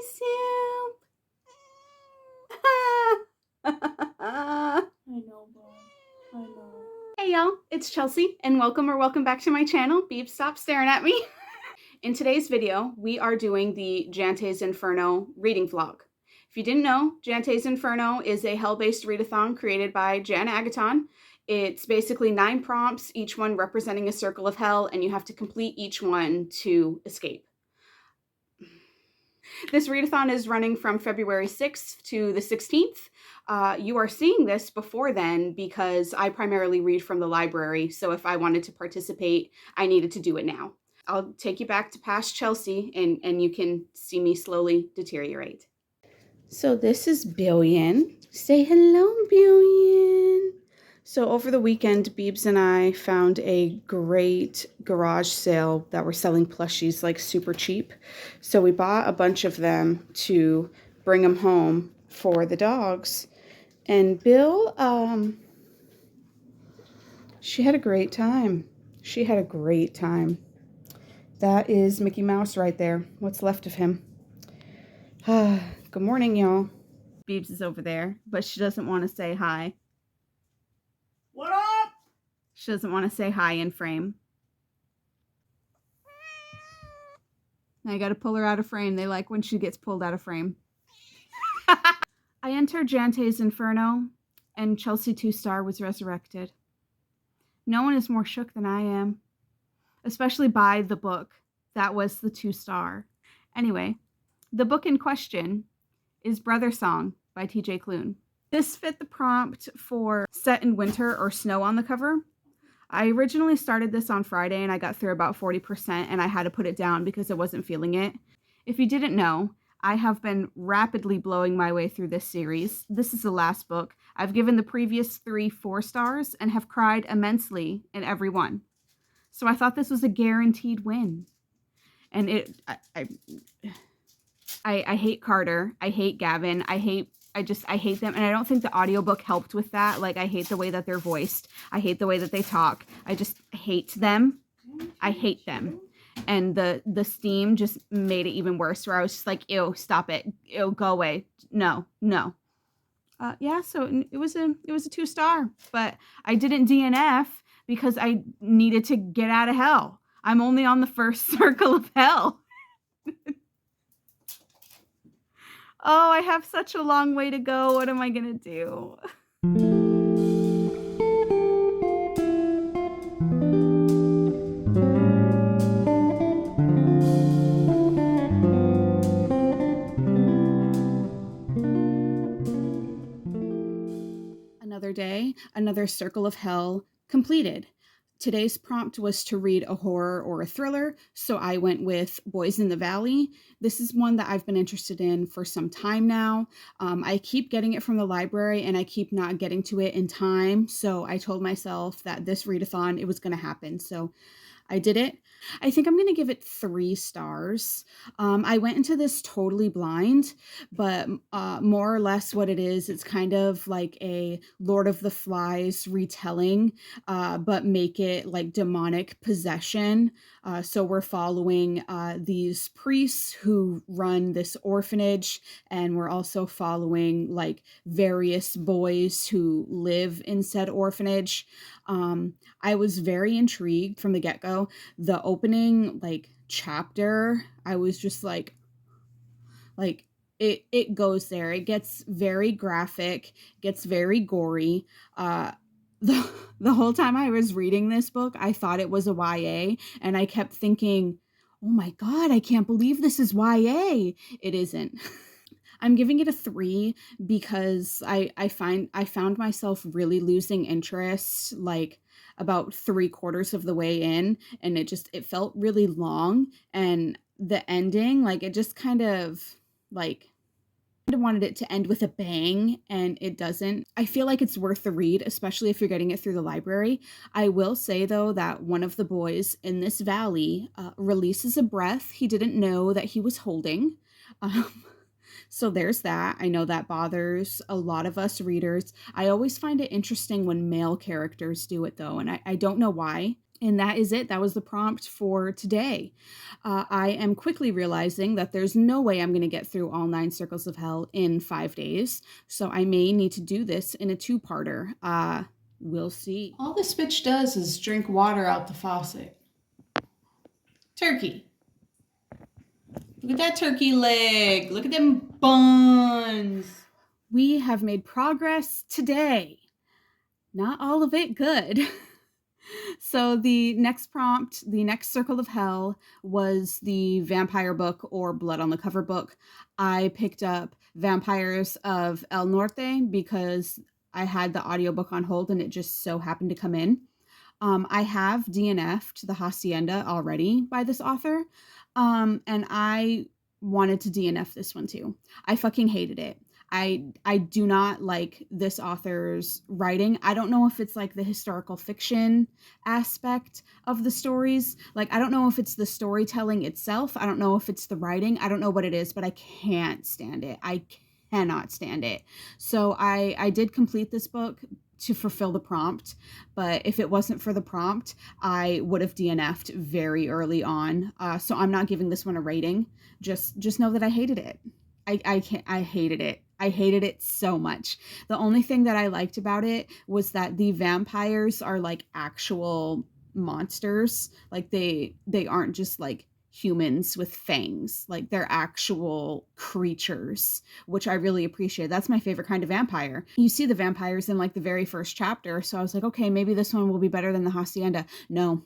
Soup. I know, bro. I know. Hey y'all, it's Chelsea and welcome back to my channel. Beep, stop staring at me. In today's video, we are doing the JANTE'S Inferno reading vlog. If you didn't know, JANTE'S Inferno is a hell-based readathon created by Jan Agaton. It's basically 9 prompts, each one representing a circle of hell, and you have to complete each one to escape. This readathon is running from February 6th to the 16th. You are seeing this before then because I primarily read from the library, so if I wanted to participate, I needed to do it now. I'll take you back to past Chelsea and you can see me slowly deteriorate. So this is Billion. Say hello, Billion. So over the weekend, Beebs and I found a great garage sale that were selling plushies like super cheap. So we bought a bunch of them to bring them home for the dogs. And Bill, she had a great time. She had a great time. That is Mickey Mouse right there. What's left of him. Good morning, y'all. Beebs is over there, but she doesn't want to say hi. What up? She doesn't want to say hi in frame. I gotta pull her out of frame. They like when she gets pulled out of frame. I enter JANTE'S Inferno, and Chelsea 2-star was resurrected. No one is more shook than I am. Especially by the book. That was the 2-star. Anyway, the book in question is Brother Song by T.J. Klune. This fit the prompt for set in winter or snow on the cover. I originally started this on Friday and I got through about 40% and I had to put it down because I wasn't feeling it. If you didn't know, I have been rapidly blowing my way through this series. This is the last book. I've given the previous 3 4 stars and have cried immensely in every one. So I thought this was a guaranteed win. And I hate Carter. I hate Gavin. I hate them. And I don't think the audiobook helped with that. Like, I hate the way that they're voiced. I hate the way that they talk. I just hate them. I hate them. And the steam just made it even worse, where I was just like, ew, stop it. Ew, go away. No. Yeah, so it was a 2-star, but I didn't DNF because I needed to get out of hell. I'm only on the first circle of hell. Oh, I have such a long way to go. What am I gonna do? Another day, another circle of hell completed. Today's prompt was to read a horror or a thriller, so I went with Boys in the Valley. This is one that I've been interested in for some time now. I keep getting it from the library and I keep not getting to it in time, so I told myself that this readathon, it was going to happen, so I did it. I think I'm going to give it 3 stars. I went into this totally blind, but more or less what it is, it's kind of like a Lord of the Flies retelling, but make it like demonic possession. So we're following these priests who run this orphanage, and we're also following like various boys who live in said orphanage. I was very intrigued from the get-go. The opening like chapter, I was just like it goes there. It gets very graphic, gets very gory. The whole time I was reading this book, I thought it was a YA, and I kept thinking, oh my god, I can't believe this is YA. It isn't. I'm giving it a 3 because I found myself really losing interest like about 3/4 of the way in, and it felt really long, and the ending, like, it just kind of like I wanted it to end with a bang, and it doesn't. I feel like it's worth the read, especially if you're getting it through the library. I will say, though, that one of the boys in this valley releases a breath he didn't know that he was holding. So there's that. I know that bothers a lot of us readers. I always find it interesting when male characters do it, though, and I don't know why. And that is it. That was the prompt for today. I am quickly realizing that there's no way I'm going to get through all 9 circles of hell in 5 days. So I may need to do this in a 2-parter. We'll see. All this bitch does is drink water out the faucet. Turkey. Look at that turkey leg. Look at them buns. We have made progress today. Not all of it good. So the next prompt, the next circle of hell, was the vampire book or blood on the cover book. I picked up Vampires of El Norte because I had the audiobook on hold and it just so happened to come in. I have DNF'd The Hacienda already by this author, and I wanted to DNF this one too. I fucking hated it. I do not like this author's writing. I don't know if it's like the historical fiction aspect of the stories. Like, I don't know if it's the storytelling itself. I don't know if it's the writing. I don't know what it is, but I can't stand it. I cannot stand it. So I did complete this book to fulfill the prompt, but if it wasn't for the prompt, I would have DNF'd very early on. So I'm not giving this one a rating. Just know that I hated it. I hated it. I hated it so much. The only thing that I liked about it was that the vampires are like actual monsters. Like they aren't just like humans with fangs. Like they're actual creatures, which I really appreciate. That's my favorite kind of vampire. You see the vampires in like the very first chapter, so I was like, okay, maybe this one will be better than the Hacienda. No.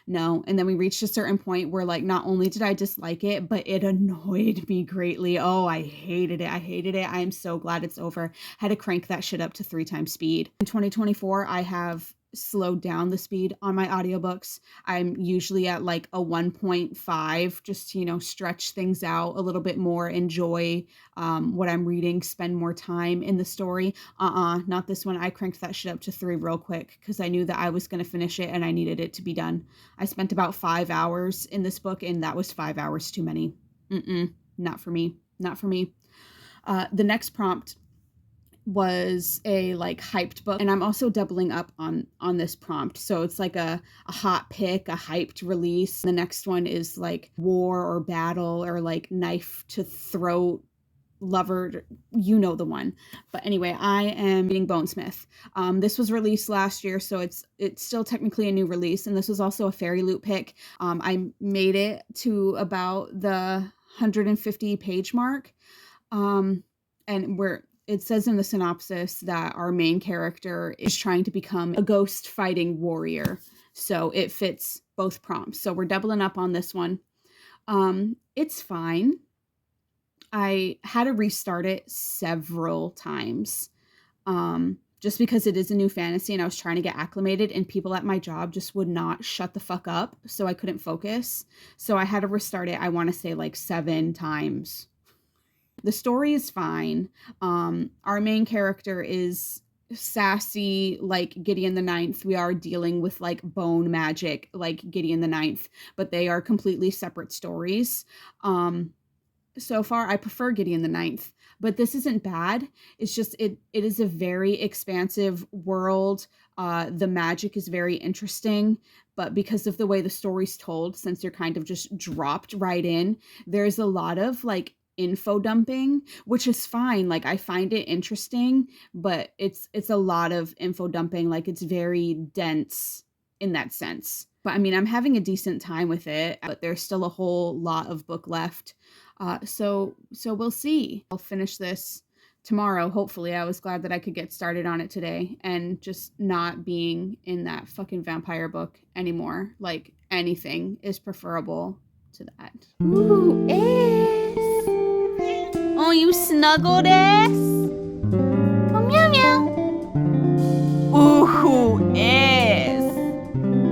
And then we reached a certain point where like not only did I dislike it, but it annoyed me greatly. Oh, I hated it. I am so glad it's over. Had to crank that shit up to 3 times speed. In 2024, I have slowed down the speed on my audiobooks. I'm usually at like a 1.5, just to, stretch things out a little bit more, enjoy what I'm reading, spend more time in the story. Not this one. I cranked that shit up to 3 real quick because I knew that I was going to finish it and I needed it to be done. I spent about 5 hours in this book and that was 5 hours too many. Not for me. The next prompt was a like hyped book, and I'm also doubling up on this prompt, so it's like a hot pick, a hyped release. The next one is like war or battle or like knife to throat, lover, you know the one. But anyway, I am reading Bonesmith. This was released last year, so it's still technically a new release, and this was also a fairy loot pick. I made it to about the 150 page mark, and it says in the synopsis that our main character is trying to become a ghost fighting warrior. So it fits both prompts. So we're doubling up on this one. It's fine. I had to restart it several times. Just because it is a new fantasy and I was trying to get acclimated and people at my job just would not shut the fuck up. So I couldn't focus. So I had to restart it, I want to say like 7 times. The story is fine. Our main character is sassy like Gideon the Ninth. We are dealing with like bone magic like Gideon the Ninth, but they are completely separate stories. So far, I prefer Gideon the Ninth, but this isn't bad. It's just it is a very expansive world. The magic is very interesting, but because of the way the story's told, since you're kind of just dropped right in, there's a lot of like info dumping, which is fine. Like I find it interesting, but it's a lot of info dumping. Like it's very dense in that sense. But I mean, I'm having a decent time with it, but there's still a whole lot of book left. So we'll see. I'll finish this tomorrow, hopefully. I was glad that I could get started on it today and just not being in that fucking vampire book anymore. Like anything is preferable to that. Ooh, oh, you snuggled, ass? Oh, meow, meow. Ooh, ass.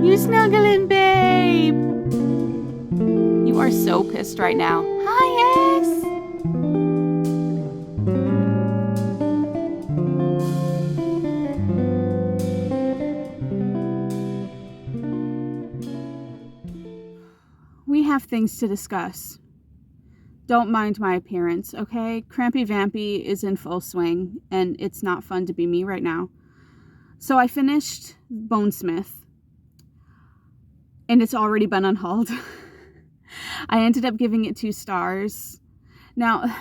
You snuggling, babe? You are so pissed right now. Hi, ass. We have things to discuss. Don't mind my appearance, okay? Crampy Vampy is in full swing, and it's not fun to be me right now. So I finished Bonesmith. and it's already been unhauled. I ended up giving it 2 stars. Now,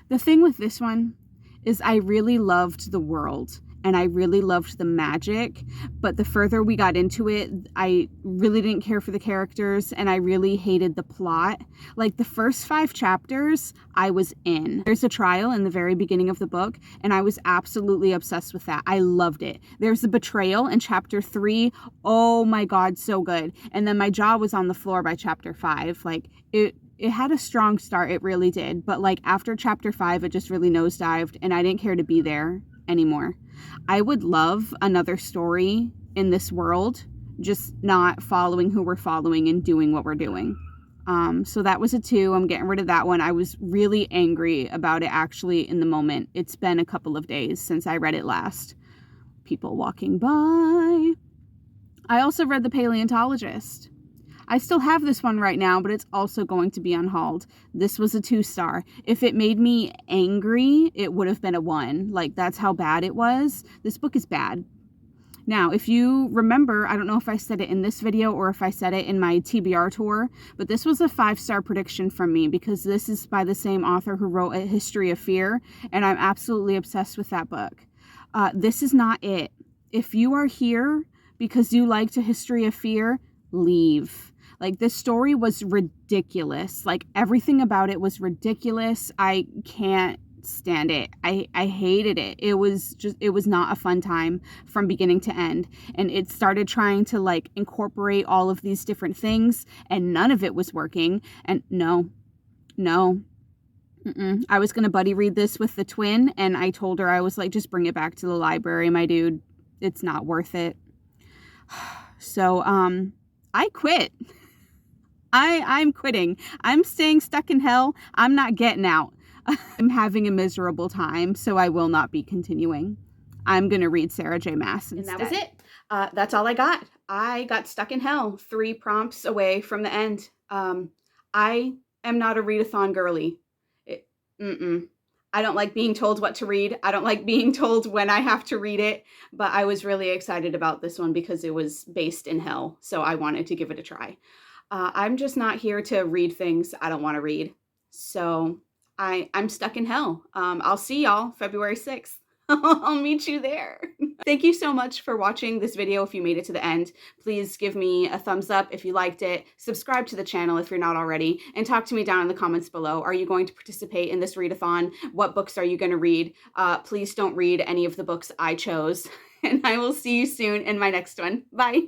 the thing with this one is I really loved the world and I really loved the magic, but the further we got into it, I really didn't care for the characters and I really hated the plot. Like the first 5 chapters, I was in. There's a trial in the very beginning of the book and I was absolutely obsessed with that. I loved it. There's a betrayal in chapter 3. Oh my God, so good. And then my jaw was on the floor by chapter 5. Like it had a strong start, it really did. But like after chapter 5, it just really nosedived and I didn't care to be there anymore. I would love another story in this world, just not following who we're following and doing what we're doing. So that was a 2. I'm getting rid of that one. I was really angry about it actually in the moment. It's been a couple of days since I read it last. People walking by. I also read The Paleontologist. I still have this one right now, but it's also going to be unhauled. This was a 2-star. If it made me angry, it would have been a 1. Like, that's how bad it was. This book is bad. Now, if you remember, I don't know if I said it in this video or if I said it in my TBR tour, but this was a 5-star prediction from me because this is by the same author who wrote A History of Fear, and I'm absolutely obsessed with that book. This is not it. If you are here because you liked A History of Fear, leave. Like, this story was ridiculous. Like, everything about it was ridiculous. I can't stand it. I hated it. It was not a fun time from beginning to end. And it started trying to, like, incorporate all of these different things, and none of it was working. And no. I was going to buddy read this with the twin, and I told her, I was like, just bring it back to the library, my dude. It's not worth it. So, I quit. I'm quitting. I'm staying stuck in hell. I'm not getting out. I'm having a miserable time, so I will not be continuing. I'm going to read Sarah J. Maas instead. And that was it. That's all I got. I got stuck in hell 3 prompts away from the end. I am not a readathon girly. I don't like being told what to read. I don't like being told when I have to read it, but I was really excited about this one because it was based in hell, so I wanted to give it a try. I'm just not here to read things I don't want to read. So I'm stuck in hell. I'll see y'all February 6th. I'll meet you there. Thank you so much for watching this video if you made it to the end. Please give me a thumbs up if you liked it. Subscribe to the channel if you're not already. And talk to me down in the comments below. Are you going to participate in this readathon? What books are you going to read? Please don't read any of the books I chose. And I will see you soon in my next one. Bye.